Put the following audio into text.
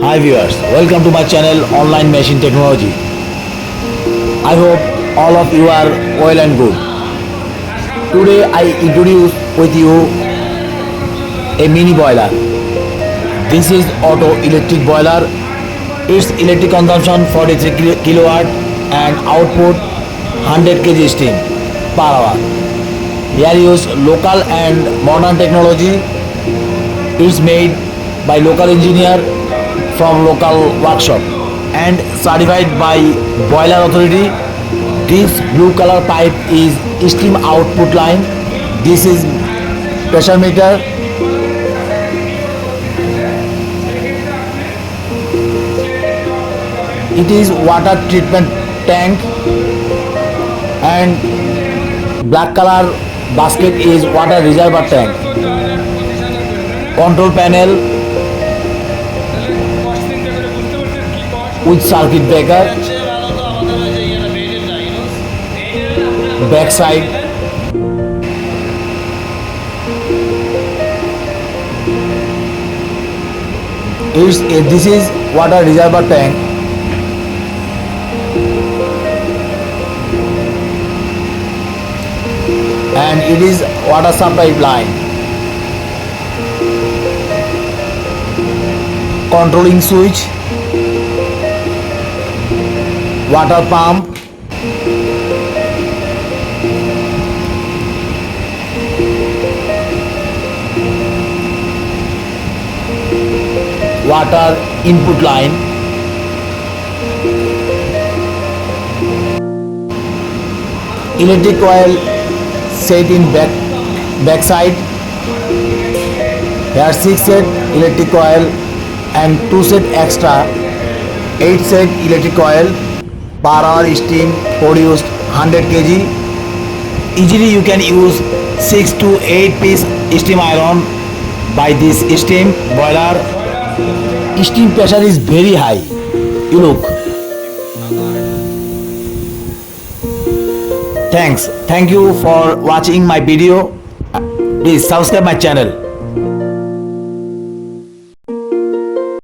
Hi viewers, welcome to my channel Online Machine Technology. I hope all of you are well and good. Today I introduce with you a mini boiler. This is auto electric boiler. Its electric consumption 43 kilowatt and output 100 kg steam per hour. Here use local and modern technology. It's made by local engineer from local workshop and certified by Boiler Authority. This blue color pipe is steam output line. This is pressure meter. It is water treatment tank, and black color basket is water reservoir tank. Control panel with circuit breaker. Back side. This is water reservoir tank. And it is water supply line. Controlling switch. Water pump. Water input line. Electric coil set in back side. There are 6 set electric coil and 2 set extra. 8 set electric coil. Per hour steam produced 100 kg. Easily you can use 6 to 8 piece steam iron by this steam boiler. Steam pressure is very high. You look. Thank you for watching my video. Please subscribe my channel.